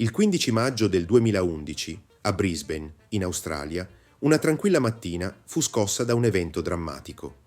Il 15 maggio del 2011, a Brisbane, in Australia, una tranquilla mattina fu scossa da un evento drammatico.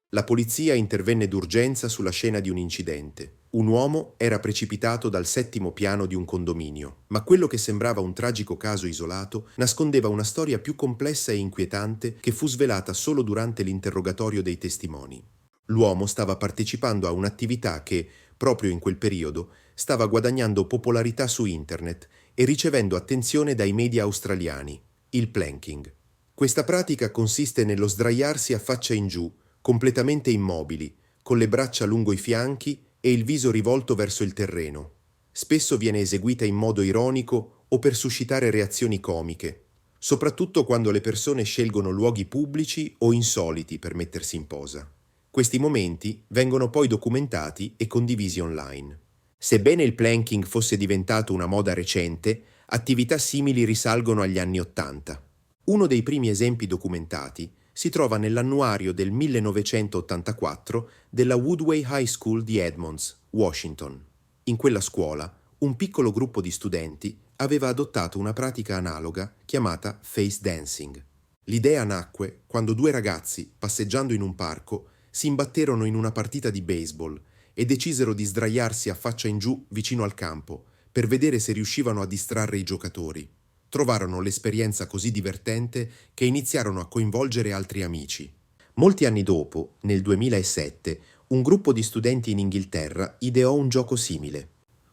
La polizia intervenne d'urgenza sulla scena di un incidente. Un uomo era precipitato dal settimo piano di un condominio, ma quello che sembrava un tragico caso isolato nascondeva una storia più complessa e inquietante che fu svelata solo durante l'interrogatorio dei testimoni. L'uomo stava partecipando a un'attività che, proprio in quel periodo, stava guadagnando popolarità su internet e ricevendo attenzione dai media australiani, il planking. Questa pratica consiste nello sdraiarsi a faccia in giù, completamente immobili, con le braccia lungo i fianchi e il viso rivolto verso il terreno. Spesso viene eseguita in modo ironico o per suscitare reazioni comiche, soprattutto quando le persone scelgono luoghi pubblici o insoliti per mettersi in posa. Questi momenti vengono poi documentati e condivisi online. Sebbene il planking fosse diventato una moda recente, attività simili risalgono agli anni '80. Uno dei primi esempi documentati si trova nell'annuario del 1984 della Woodway High School di Edmonds, Washington. In quella scuola, un piccolo gruppo di studenti aveva adottato una pratica analoga chiamata face dancing. L'idea nacque quando due ragazzi, passeggiando in un parco, si imbatterono in una partita di baseball e decisero di sdraiarsi a faccia in giù vicino al campo per vedere se riuscivano a distrarre i giocatori. Trovarono l'esperienza così divertente che iniziarono a coinvolgere altri amici. Molti anni dopo, nel 2007, un gruppo di studenti in Inghilterra ideò un gioco simile.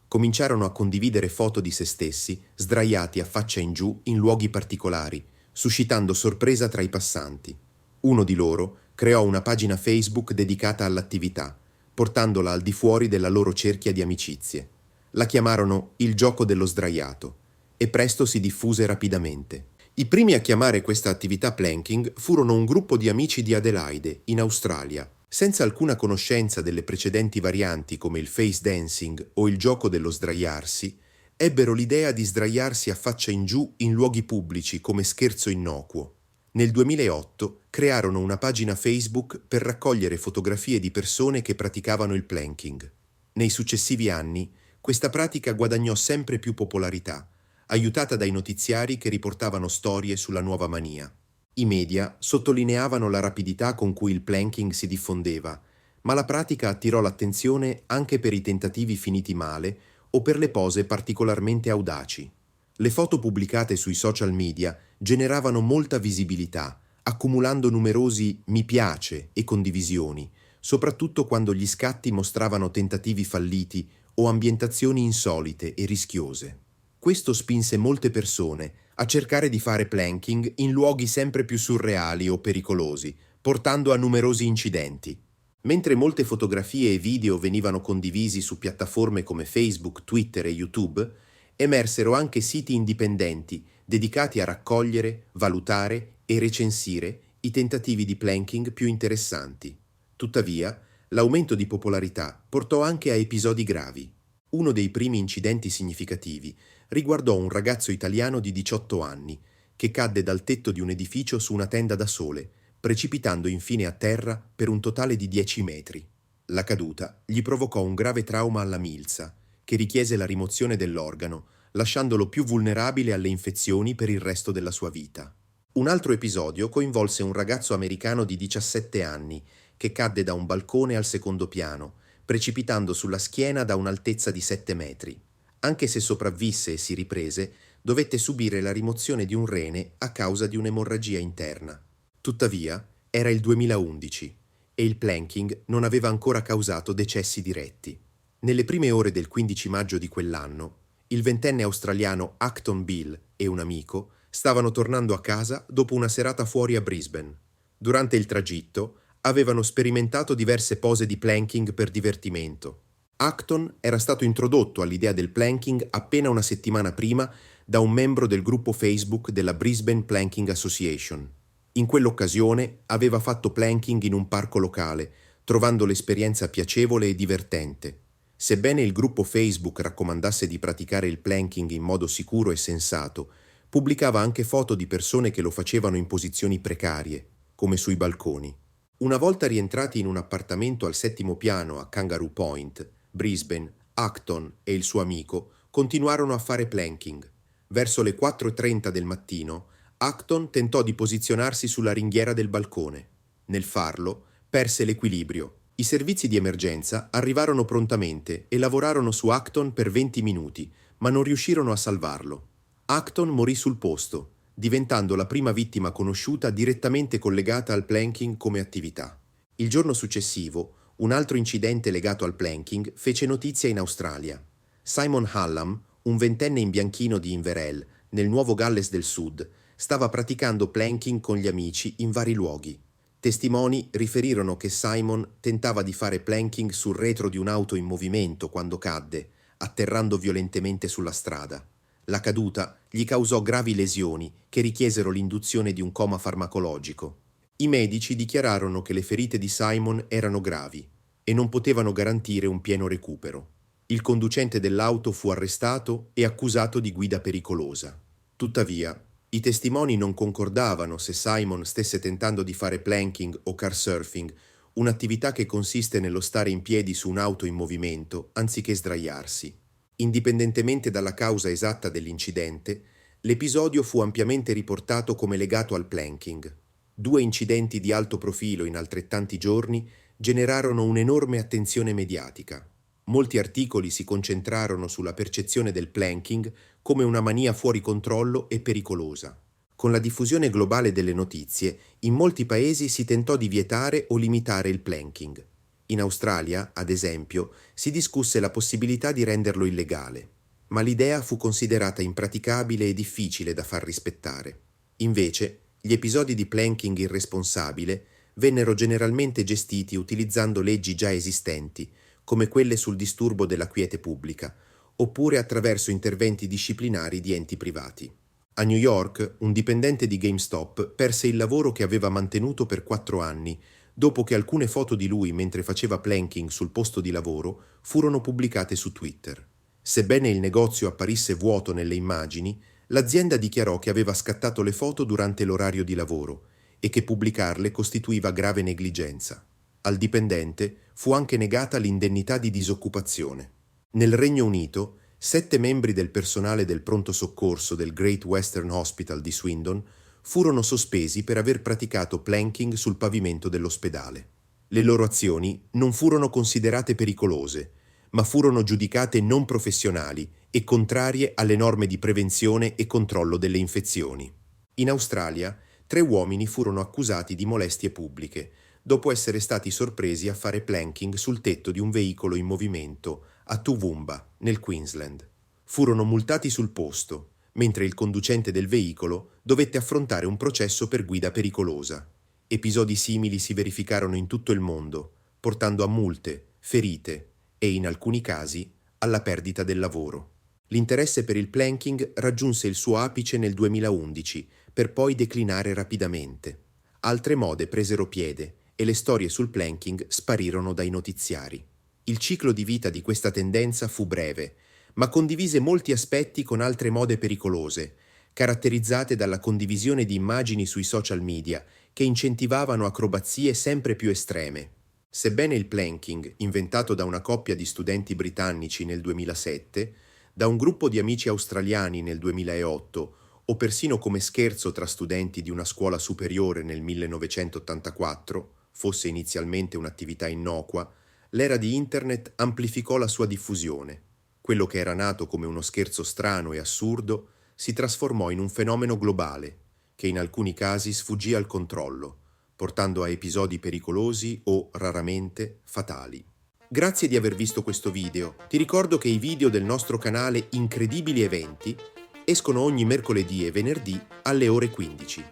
Cominciarono a condividere foto di se stessi, sdraiati a faccia in giù in luoghi particolari, suscitando sorpresa tra i passanti. Uno di loro creò una pagina Facebook dedicata all'attività, portandola al di fuori della loro cerchia di amicizie. La chiamarono il gioco dello sdraiato e presto si diffuse rapidamente. I primi a chiamare questa attività planking furono un gruppo di amici di Adelaide, in Australia. Senza alcuna conoscenza delle precedenti varianti come il face dancing o il gioco dello sdraiarsi, ebbero l'idea di sdraiarsi a faccia in giù in luoghi pubblici come scherzo innocuo. Nel 2008 crearono una pagina Facebook per raccogliere fotografie di persone che praticavano il planking. Nei successivi anni, questa pratica guadagnò sempre più popolarità, aiutata dai notiziari che riportavano storie sulla nuova mania. I media sottolineavano la rapidità con cui il planking si diffondeva, ma la pratica attirò l'attenzione anche per i tentativi finiti male o per le pose particolarmente audaci. Le foto pubblicate sui social media generavano molta visibilità, accumulando numerosi mi piace e condivisioni, soprattutto quando gli scatti mostravano tentativi falliti o ambientazioni insolite e rischiose. Questo spinse molte persone a cercare di fare planking in luoghi sempre più surreali o pericolosi, portando a numerosi incidenti. Mentre molte fotografie e video venivano condivisi su piattaforme come Facebook, Twitter e YouTube, emersero anche siti indipendenti dedicati a raccogliere, valutare e recensire i tentativi di planking più interessanti. Tuttavia, l'aumento di popolarità portò anche a episodi gravi. Uno dei primi incidenti significativi riguardò un ragazzo italiano di 18 anni che cadde dal tetto di un edificio su una tenda da sole, precipitando infine a terra per un totale di 10 metri. La caduta gli provocò un grave trauma alla milza, che richiese la rimozione dell'organo, lasciandolo più vulnerabile alle infezioni per il resto della sua vita. Un altro episodio coinvolse un ragazzo americano di 17 anni che cadde da un balcone al secondo piano, precipitando sulla schiena da un'altezza di 7 metri. Anche se sopravvisse e si riprese, dovette subire la rimozione di un rene a causa di un'emorragia interna. Tuttavia, era il 2011 e il planking non aveva ancora causato decessi diretti. Nelle prime ore del 15 maggio di quell'anno, il ventenne australiano Acton Bill e un amico stavano tornando a casa dopo una serata fuori a Brisbane. Durante il tragitto, avevano sperimentato diverse pose di planking per divertimento. Acton era stato introdotto all'idea del planking appena una settimana prima da un membro del gruppo Facebook della Brisbane Planking Association. In quell'occasione aveva fatto planking in un parco locale, trovando l'esperienza piacevole e divertente. Sebbene il gruppo Facebook raccomandasse di praticare il planking in modo sicuro e sensato, pubblicava anche foto di persone che lo facevano in posizioni precarie, come sui balconi. Una volta rientrati in un appartamento al 7° piano a Kangaroo Point, Brisbane, Acton e il suo amico continuarono a fare planking. Verso le 4:30 del mattino, Acton tentò di posizionarsi sulla ringhiera del balcone. Nel farlo, perse l'equilibrio. I servizi di emergenza arrivarono prontamente e lavorarono su Acton per 20 minuti, ma non riuscirono a salvarlo. Acton morì sul posto, diventando la prima vittima conosciuta direttamente collegata al planking come attività. Il giorno successivo, un altro incidente legato al planking fece notizia in Australia. Simon Hallam, un ventenne in bianchino di Inverell, nel Nuovo Galles del Sud, stava praticando planking con gli amici in vari luoghi. Testimoni riferirono che Simon tentava di fare planking sul retro di un'auto in movimento quando cadde, atterrando violentemente sulla strada. La caduta gli causò gravi lesioni che richiesero l'induzione di un coma farmacologico. I medici dichiararono che le ferite di Simon erano gravi e non potevano garantire un pieno recupero. Il conducente dell'auto fu arrestato e accusato di guida pericolosa. Tuttavia, i testimoni non concordavano se Simon stesse tentando di fare planking o car surfing, un'attività che consiste nello stare in piedi su un'auto in movimento anziché sdraiarsi. Indipendentemente dalla causa esatta dell'incidente, l'episodio fu ampiamente riportato come legato al planking. 2 incidenti di alto profilo in altrettanti giorni generarono un'enorme attenzione mediatica. Molti articoli si concentrarono sulla percezione del planking come una mania fuori controllo e pericolosa. Con la diffusione globale delle notizie, in molti paesi si tentò di vietare o limitare il planking. In Australia, ad esempio, si discusse la possibilità di renderlo illegale, ma l'idea fu considerata impraticabile e difficile da far rispettare. Invece, gli episodi di planking irresponsabile vennero generalmente gestiti utilizzando leggi già esistenti, come quelle sul disturbo della quiete pubblica, oppure attraverso interventi disciplinari di enti privati. A New York, un dipendente di GameStop perse il lavoro che aveva mantenuto per 4 anni, dopo che alcune foto di lui mentre faceva planking sul posto di lavoro furono pubblicate su Twitter. Sebbene il negozio apparisse vuoto nelle immagini, l'azienda dichiarò che aveva scattato le foto durante l'orario di lavoro e che pubblicarle costituiva grave negligenza. Al dipendente fu anche negata l'indennità di disoccupazione. Nel Regno Unito, 7 membri del personale del pronto soccorso del Great Western Hospital di Swindon furono sospesi per aver praticato planking sul pavimento dell'ospedale. Le loro azioni non furono considerate pericolose, ma furono giudicate non professionali e contrarie alle norme di prevenzione e controllo delle infezioni. In Australia, 3 uomini furono accusati di molestie pubbliche, dopo essere stati sorpresi a fare planking sul tetto di un veicolo in movimento a Toowoomba, nel Queensland. Furono multati sul posto, mentre il conducente del veicolo dovette affrontare un processo per guida pericolosa. Episodi simili si verificarono in tutto il mondo, portando a multe, ferite e, in alcuni casi, alla perdita del lavoro. L'interesse per il planking raggiunse il suo apice nel 2011, per poi declinare rapidamente. Altre mode presero piede e le storie sul planking sparirono dai notiziari. Il ciclo di vita di questa tendenza fu breve, ma condivise molti aspetti con altre mode pericolose, caratterizzate dalla condivisione di immagini sui social media che incentivavano acrobazie sempre più estreme. Sebbene il planking, inventato da una coppia di studenti britannici nel 2007, da un gruppo di amici australiani nel 2008 o persino come scherzo tra studenti di una scuola superiore nel 1984, fosse inizialmente un'attività innocua, l'era di Internet amplificò la sua diffusione. Quello che era nato come uno scherzo strano e assurdo si trasformò in un fenomeno globale, che in alcuni casi sfuggì al controllo, portando a episodi pericolosi o, raramente, fatali. Grazie di aver visto questo video. Ti ricordo che i video del nostro canale Incredibili Eventi escono ogni mercoledì e venerdì alle ore 15.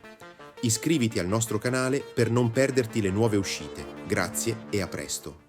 Iscriviti al nostro canale per non perderti le nuove uscite. Grazie e a presto.